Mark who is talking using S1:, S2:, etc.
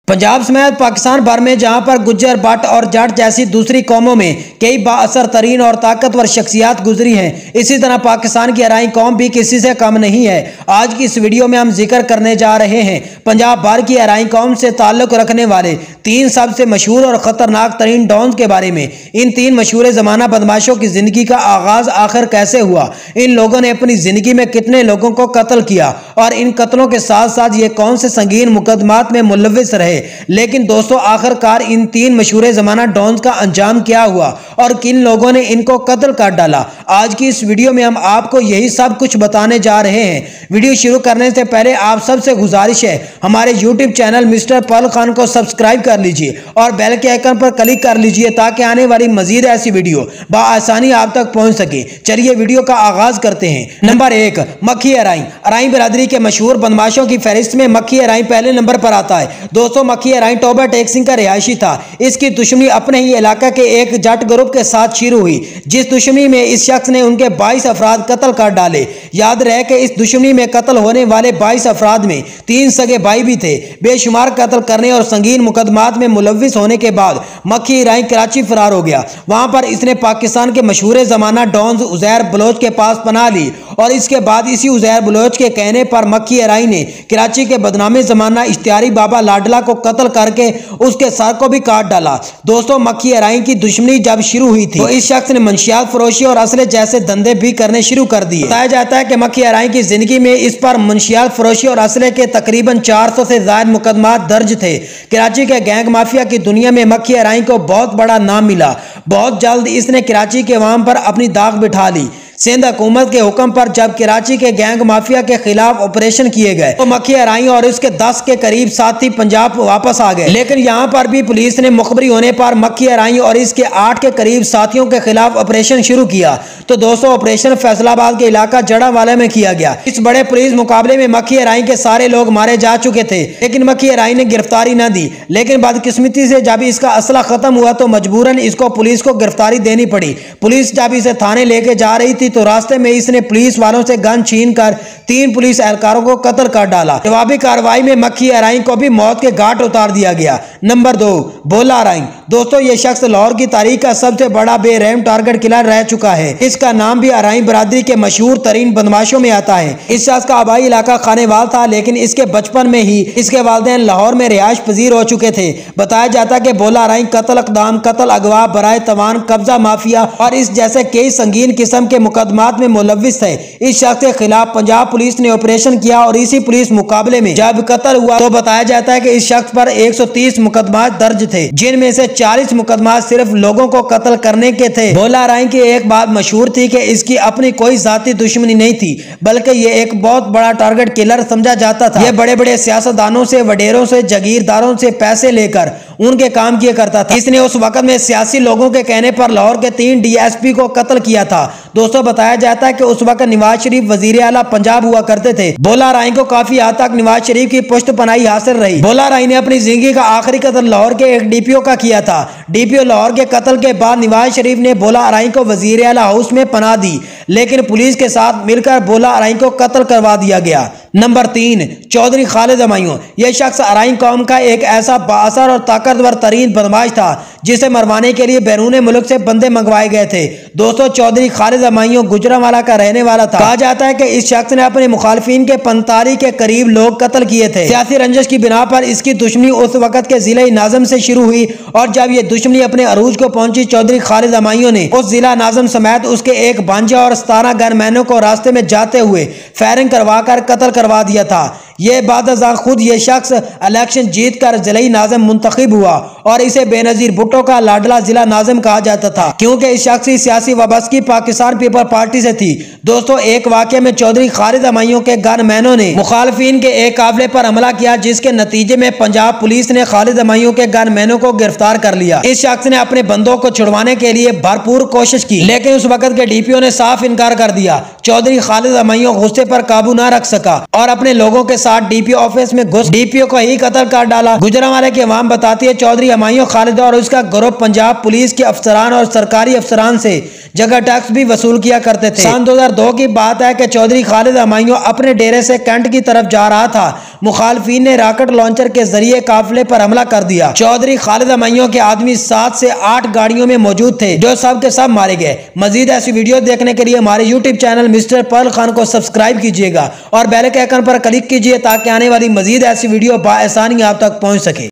S1: पंजाब समेत पाकिस्तान भर में जहां पर गुज्जर, भट्ट और जाट जैसी दूसरी कौमों में कई बाअसर तरीन और ताकतवर शख्सियात गुजरी हैं, इसी तरह पाकिस्तान की अराई कौम भी किसी से कम नहीं है। आज की इस वीडियो में हम जिक्र करने जा रहे हैं पंजाब भर की अराई कौम से ताल्लुक रखने वाले 3 सबसे मशहूर और खतरनाक तरीन डॉन्स के बारे में। इन 3 मशहूर जमाना बदमाशों की जिंदगी का आगाज आखिर कैसे हुआ, इन लोगों ने अपनी जिंदगी में कितने लोगों को कत्ल किया और इन कत्लों के साथ साथ ये कौन से संगीन मुकदमात में मुलविस रहे। लेकिन दोस्तों, आखिरकार इन 3 मशहूर जमाना डॉन्स का अंजाम क्या हुआ और किन लोगों ने इनको कत्ल कर डाला, आज की इस वीडियो में हम आपको यही सब कुछ बताने जा रहे हैं। वीडियो शुरू करने से पहले आप सबसे गुजारिश है, हमारे यूट्यूब चैनल मिस्टर पल खान को सब्सक्राइब कर लीजिए और बेल के आइकन पर क्लिक कर लीजिए ताकि आने वाली मजीद ऐसी वीडियो बआसानी आप तक पहुंच सके। चलिए वीडियो का आगाज करते हैं। नंबर 1, मक्खी अराई। अराई बिरादरी के मशहूर बदमाशों की फहरिस्त में मक्खी अराई पहले नंबर पर आता है। दोस्तों, मक्खी अराई टोबा टेक सिंह का रिहायशी था। इसकी दुश्मनी अपने ही इलाका के एक जट ग्रुप के साथ शुरू हुई, जिस दुश्मनी में इस शख्स ने उनके 22 अफराद कत्ल कर डाले। याद रहे कि इस दुश्मनी में कत्ल होने वाले 22 अफराद में 3 सगे भाई भी थे। बेशुमार कत्ल करने और संगीन मुकदमात में मुलविस होने के बाद मक्खी अराई कराची फरार हो गया। वहां पर इसने पाकिस्तान के मशहूर जमाना डॉन्स उजैर बलोच के पास पनाह ली और इसके बाद इसी उजैर बलोच के कहने पर मक्खी अराई ने कराची के बदनामी जमाना इश्तियारी बाबा लाडला को कत्ल करके उसके सर को भी काट डाला। दोस्तों, मक्खी अराई की दुश्मनी जब शुरू हुई थी तो इस शख्स ने मंशियात फरोशी और असले जैसे धंधे भी करने शुरू कर दिए। बताया जाता है कि मक्खी अराई की जिंदगी में इस पर मंशियात फरोशी और असले के तकरीबन 400 से ज्यादा मुकदमात दर्ज थे। कराची के गैंग माफिया की दुनिया में मक्खी अराई को बहुत बड़ा नाम मिला। बहुत जल्द इसने कराची के अवाम पर अपनी दाग बिठा ली। सिंध हुकूमत के हुक्म पर जब कराची के गैंग माफिया के खिलाफ ऑपरेशन किए गए तो मक्खी अराई और उसके 10 के करीब साथी पंजाब वापस आ गए। लेकिन यहाँ पर भी पुलिस ने मुखबरी होने पर मक्खी अराई और इसके 8 के करीब साथियों के खिलाफ ऑपरेशन शुरू किया। तो दोस्तों, ऑपरेशन फैसलाबाद के इलाका जड़ावाला में किया गया। इस बड़े पुलिस मुकाबले में मक्खी अराई के सारे लोग मारे जा चुके थे, लेकिन मक्खी अराई ने गिरफ्तारी न दी। लेकिन बदकिस्मती से जब इसका असला खत्म हुआ तो मजबूरन इसको पुलिस को गिरफ्तारी देनी पड़ी। पुलिस जब इसे थाने लेके जा रही थी तो रास्ते में इसने पुलिस वालों से गन छीन कर 3 पुलिस एहलकारों को कत्ल कर डाला। जवाबी कार्रवाई में मक्खी अराई को भी मौत के घाट उतार दिया गया। नंबर 2, भोला अराई। दोस्तों, ये शख्स लाहौर की तारीख का सबसे बड़ा बेरहम टारगेट किलर रह चुका है। इसका नाम भी अराई बरादरी के मशहूर तरीन बदमाशों में आता है। इस शख्स का आबाई इलाका खानेवाल था, लेकिन इसके बचपन में ही इसके वालिदैन लाहौर में रिहाइश पजीर हो चुके थे। बताया जाता है कि भोला अराई कत्ल अक़दाम, कत्ल, अगवा, बराए तवान, कब्जा माफिया और इस जैसे कई संगीन किस्म के मुकदमात में मुलविस है। इस शख्स के खिलाफ पंजाब पुलिस ने ऑपरेशन किया और इसी पुलिस मुकाबले में जब कत्ल हुआ तो बताया जाता है कि इस शख्स पर 130 मुकदमात दर्ज थे, जिनमें से 40 मुकदमात सिर्फ लोगों को कत्ल करने के थे। भोला अराई की एक बात मशहूर थी कि इसकी अपनी कोई जाती दुश्मनी नहीं थी, बल्कि ये एक बहुत बड़ा टारगेट किलर समझा जाता था। ये बड़े बड़े सियासतदानों से, वडेरों से, जागीरदारों से पैसे लेकर उनके काम किया करता था। इसने उस वक्त में सियासी लोगों के कहने पर लाहौर के 3 DSP को कत्ल किया था। दोस्तों, बताया जाता है कि उस वक्त नवाज शरीफ वजीर आला पंजाब हुआ करते थे। भोला अराई को काफी हद तक नवाज शरीफ की पुष्ट पनाही हासिल रही। भोला अराई ने अपनी जिंदगी का आखिरी कत्ल लाहौर के एक DPO का किया था। DPO लाहौर के कत्ल के बाद नवाज शरीफ ने भोला अराई को वजीर आला हाउस में पनाह दी, लेकिन पुलिस के साथ मिलकर भोला अराई को कत्ल करवा दिया गया। नंबर 3, चौधरी खालिद हमायूं। यह शख्स अराई कौम का एक ऐसा बाअसर और ताकतवर तरीन बदमाश था जिसे मरवाने के लिए बैरून मुल्क से बंदे मंगवाए गए थे। दोस्तों, चौधरी खालिद हमायूं गुजरांवाला का रहने वाला था। कहा जाता है कि इस शख्स ने अपने मुखालिफिन के 45 के करीब लोग कत्ल किए थे। सियासी रंजिश की बिना पर इसकी दुश्मनी उस वक्त के जिला नाज़म से शुरू हुई और जब यह दुश्मनी अपने अरूज को पहुंची, चौधरी खालिद हमायूं ने उस जिला नाज़म समेत उसके एक भांजा और 17 गनमैनों को रास्ते में जाते हुए फायरिंग करवा कर कत्ल करवा दिया था। ये बाद खुद ये शख्स इलेक्शन जीत कर जिला नाज़म मुंतखब हुआ और इसे बेनजीर भुट्टो का लाडला जिला नाज़म कहा जाता था, क्योंकि इस शख्स की सियासी वाबस्तगी पाकिस्तान पीपल पार्टी से थी। दोस्तों, एक वाक़े में चौधरी खालिद हमायूं के गनमैनों ने मुखालिफिन के एक काफिले पर हमला किया, जिसके नतीजे में पंजाब पुलिस ने खालिद हमायूं के गनमैनों को गिरफ्तार कर लिया। इस शख्स ने अपने बंदों को छुड़वाने के लिए भरपूर कोशिश की, लेकिन उस वक्त के DPO ने साफ इनकार कर दिया। चौधरी खालिद हमायूं गुस्से पर काबू न रख सका और अपने लोगों के साथ DPO ऑफिस में घुस DPO को ही कत्ल कर डाला। गुजरांवाले की अवाम बताती है चौधरी हमायूं खालिद और उसका ग्रुप पंजाब पुलिस के अफसरान और सरकारी अफसरान से जगह टैक्स भी वसूल किया करते थे। सन 2002 की बात है कि चौधरी खालिद हमायूं अपने डेरे से कैंट की तरफ जा रहा था। मुखालफीन ने रॉकेट लॉन्चर के जरिए काफिले पर हमला कर दिया। चौधरी खालिद हमायूं के आदमी 7 से 8 गाड़ियों में मौजूद थे, जो सब के सब मारे गए। मजीद ऐसी वीडियो देखने के लिए हमारे YouTube channel Mr Pearl Khan को सब्सक्राइब कीजिएगा और बेल के आइकन पर क्लिक कीजिए ताकि आने वाली मजीद ऐसी वीडियो बआसानी आप तक पहुंच सके।